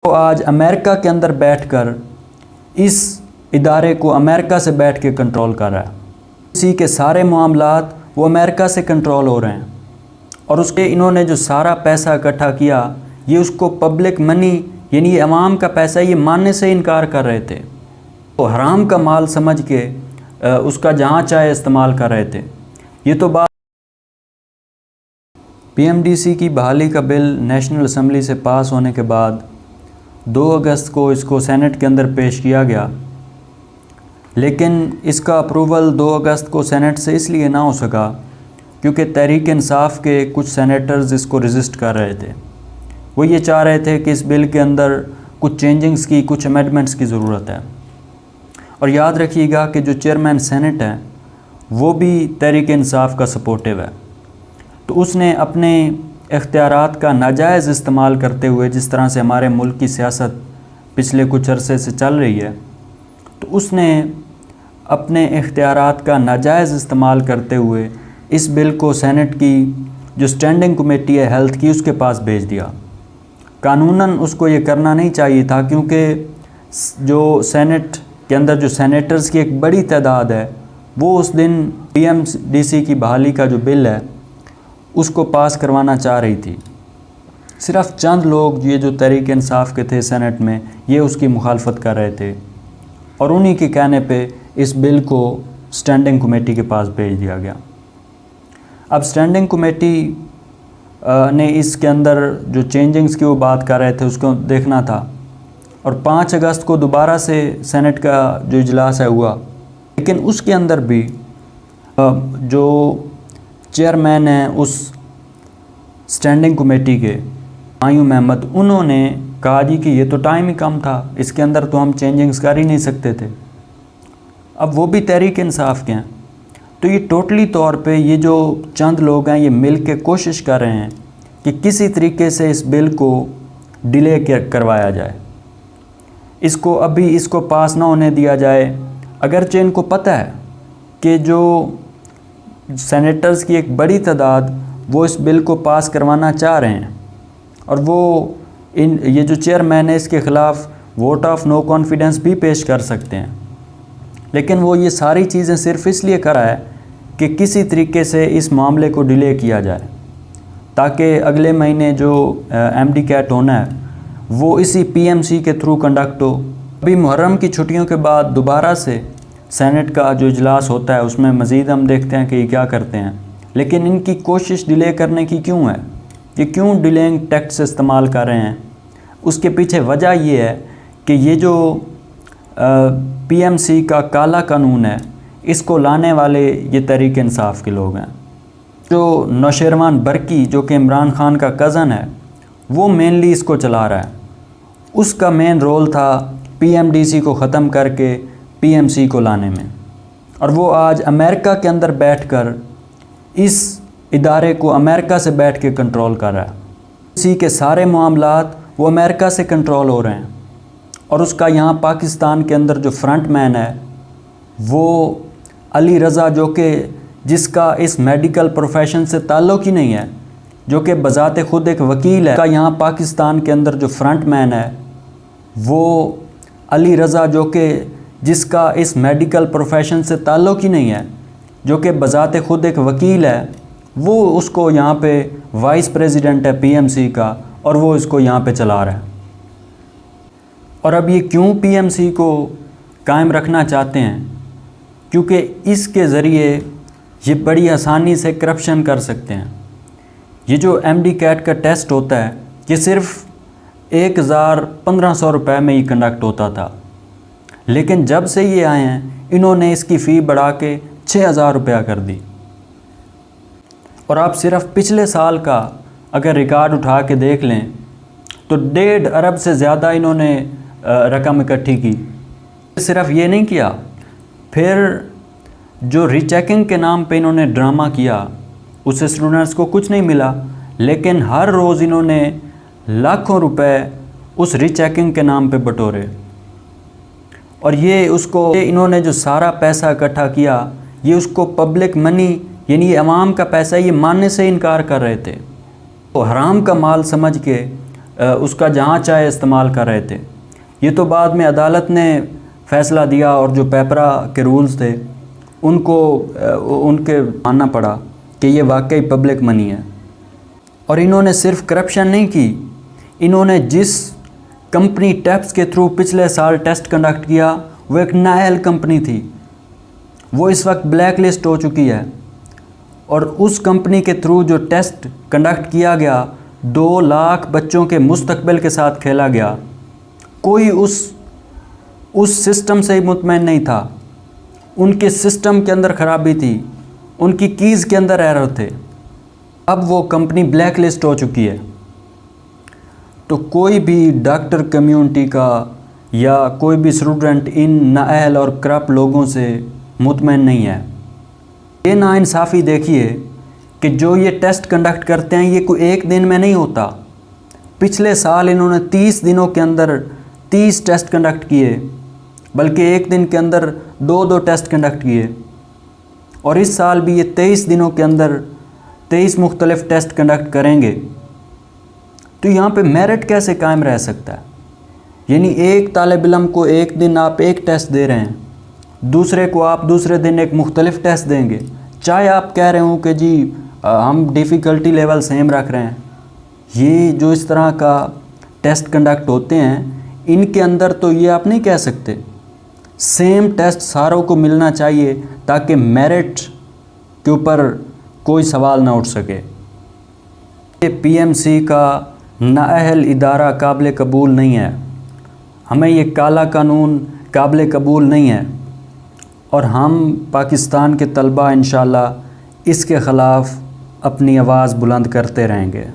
तो आज अमेरिका के अंदर बैठकर इस इदारे को अमेरिका से बैठ के कंट्रोल कर रहा है। इसी के सारे मामलात वो अमेरिका से कंट्रोल हो रहे हैं और उसके इन्होंने जो सारा पैसा इकट्ठा किया ये उसको पब्लिक मनी यानी ये अवाम का पैसा ये मानने से इनकार कर रहे थे। तो हराम का माल समझ के उसका जहाँ चाहे इस्तेमाल कर रहे थे। ये तो बात पीएमडीसी की बहाली का बिल नेशनल असम्बली से पास होने के बाद 2 अगस्त को इसको सेनेट के अंदर पेश किया गया, लेकिन इसका अप्रूवल 2 अगस्त को सेनेट से इसलिए ना हो सका क्योंकि तहरीक इंसाफ के कुछ सेनेटर्स इसको रेजिस्ट कर रहे थे। वो ये चाह रहे थे कि इस बिल के अंदर कुछ चेंजिंग्स की, कुछ अमेंडमेंट्स की ज़रूरत है। और याद रखिएगा कि जो चेयरमैन सेनेट है वो भी तहरीक इंसाफ का सपोर्टिव है। तो उसने अपने इख्तियारात का नाजायज़ इस्तेमाल करते हुए, जिस तरह से हमारे मुल्क की सियासत पिछले कुछ अरसे से चल रही है, तो उसने अपने इख्तियारात का नाजायज़ इस्तेमाल करते हुए इस बिल को सेनेट की जो स्टैंडिंग कमेटी है हेल्थ की उसके पास भेज दिया। कानूनन उसको ये करना नहीं चाहिए था क्योंकि जो सेनेट के अंदर जो सेनेटर्स की एक बड़ी तादाद है वो उस दिन पीएमडीसी की बहाली का जो बिल है उसको पास करवाना चाह रही थी। सिर्फ चंद लोग ये जो तहरीक इंसाफ के थे सेनेट में ये उसकी मुखालफत कर रहे थे और उन्हीं के कहने पे इस बिल को स्टैंडिंग कमेटी के पास भेज दिया गया। अब स्टैंडिंग कमेटी ने इसके अंदर जो चेंजिंग्स की वो बात कर रहे थे उसको देखना था और 5 अगस्त को दोबारा से सेनेट का जो इजलास है हुआ, लेकिन उसके अंदर भी जो चेयरमैन हैं उस स्टैंडिंग कमेटी के आयूम अहमद, उन्होंने कहा जी कि ये तो टाइम ही कम था, इसके अंदर तो हम चेंजिंग्स कर ही नहीं सकते थे। अब वो भी तहरीक इंसाफ के हैं, तो ये टोटली तौर पे ये जो चंद लोग हैं ये मिल के कोशिश कर रहे हैं कि किसी तरीके से इस बिल को डिले करवाया जाए, इसको पास ना होने दिया जाए। अगरचे इनको पता है कि जो सेनेटर्स की एक बड़ी तादाद वो इस बिल को पास करवाना चाह रहे हैं और वो ये जो चेयरमैन है इसके ख़िलाफ़ वोट ऑफ नो कॉन्फिडेंस भी पेश कर सकते हैं, लेकिन वो ये सारी चीज़ें सिर्फ इसलिए कर रहा है कि किसी तरीके से इस मामले को डिले किया जाए ताकि अगले महीने जो एमडी कैट होना है वो इसी पीएमसी के थ्रू कंडक्ट हो। अभी मुहर्रम की छुट्टियों के बाद दोबारा से सेनेट का जो इजलास होता है उसमें मज़ीद हम देखते हैं कि ये क्या करते हैं, लेकिन इनकी कोशिश डिले करने की क्यों है, ये क्यों डिलेइंग टैक्ट्स इस्तेमाल कर रहे हैं। उसके पीछे वजह ये है कि ये जो पीएमसी का काला कानून है इसको लाने वाले ये तहरीक इंसाफ के लोग हैं। जो नौशेरवान बरकी जो कि इमरान खान का कज़न है वो मेनली इसको चला रहा है। उसका मेन रोल था पीएमडीसी को ख़त्म करके पीएमसी को लाने में, और वो आज अमेरिका के अंदर बैठकर इस इदारे को अमेरिका से बैठ के कंट्रोल कर रहा है। इसी के सारे मामलात वो अमेरिका से कंट्रोल हो रहे हैं और उसका यहाँ पाकिस्तान के अंदर जो फ्रंट मैन है वो अली रज़ा, जो कि जिसका इस मेडिकल प्रोफेशन से ताल्लुक़ ही नहीं है, जो कि बज़ाते ख़ुद एक वकील है, का यहाँ पाकिस्तान के अंदर जो फ्रंट मैन है वो अली रज़ा, जो कि जिसका इस मेडिकल प्रोफेशन से ताल्लुक़ ही नहीं है, जो कि बज़ाते ख़ुद एक वकील है, वो उसको यहाँ पे वाइस प्रेसिडेंट है पीएमसी का और वो इसको यहाँ पे चला रहा है। और अब ये क्यों पीएमसी को कायम रखना चाहते हैं, क्योंकि इसके ज़रिए ये बड़ी आसानी से करप्शन कर सकते हैं। ये जो एमडी कैट का टेस्ट होता है ये सिर्फ 1500 रुपये में ही कंडक्ट होता था, लेकिन जब से ये आए हैं इन्होंने इसकी फ़ी बढ़ा के 6000 रुपया कर दी। और आप सिर्फ पिछले साल का अगर रिकॉर्ड उठा के देख लें तो 1.5 अरब से ज़्यादा इन्होंने रकम इकट्ठी की। सिर्फ ये नहीं किया, फिर जो रीचेकिंग के नाम पे इन्होंने ड्रामा किया उससे स्टूडेंट्स को कुछ नहीं मिला, लेकिन हर रोज़ इन्होंने लाखों रुपए उस रीचेकिंग के नाम पे बटोरे। और ये इन्होंने जो सारा पैसा इकट्ठा किया ये उसको पब्लिक मनी यानी ये अवाम का पैसा ये मानने से इनकार कर रहे थे। तो हराम का माल समझ के उसका जहाँ चाहे इस्तेमाल कर रहे थे। ये तो बाद में अदालत ने फ़ैसला दिया और जो पेपरा के रूल्स थे उनको उनके मानना पड़ा कि ये वाकई पब्लिक मनी है। और इन्होंने सिर्फ करप्शन नहीं की, इन्होंने जिस कंपनी टैप्स के थ्रू पिछले साल टेस्ट कंडक्ट किया वो एक नाअहल कंपनी थी, वो इस वक्त ब्लैक लिस्ट हो चुकी है। और उस कंपनी के थ्रू जो टेस्ट कंडक्ट किया गया 2 लाख बच्चों के मुस्तकबिल के साथ खेला गया। कोई उस सिस्टम से ही मुतमईन नहीं था, उनके सिस्टम के अंदर ख़राबी थी, उनकी कीज़ के अंदर एरर थे। अब वो कंपनी ब्लैक लिस्ट हो चुकी है। तो कोई भी डॉक्टर कम्युनिटी का या कोई भी स्टूडेंट इन नाअहल और करप्ट लोगों से मुतमईन नहीं है। ये नाइंसाफ़ी देखिए कि जो ये टेस्ट कंडक्ट करते हैं ये कोई एक दिन में नहीं होता। पिछले साल इन्होंने 30 दिनों के अंदर 30 टेस्ट कंडक्ट किए, बल्कि एक दिन के अंदर 2 टेस्ट कंडक्ट किए। और इस साल भी ये 23 दिनों के अंदर 23 मुख्तलिफ टेस्ट कंडक्ट करेंगे। तो यहाँ पे मेरिट कैसे कायम रह सकता है? यानी एक तालिब इल्म को एक दिन आप एक टेस्ट दे रहे हैं, दूसरे को आप दूसरे दिन एक मुख्तलिफ टेस्ट देंगे, चाहे आप कह रहे हो कि जी हम डिफ़िकल्टी लेवल सेम रख रहे हैं। ये जो इस तरह का टेस्ट कंडक्ट होते हैं इनके अंदर तो ये आप नहीं कह सकते। सेम टेस्ट सारों को मिलना चाहिए ताकि मेरिट के ऊपर कोई सवाल ना उठ सके। ये पीएमसी का नाअहल इदारा काबिल कबूल नहीं है, हमें ये काला कानून काबिल कबूल नहीं है। और हम पाकिस्तान के तलबा इंशाअल्लाह इसके ख़िलाफ़ अपनी आवाज़ बुलंद करते रहेंगे।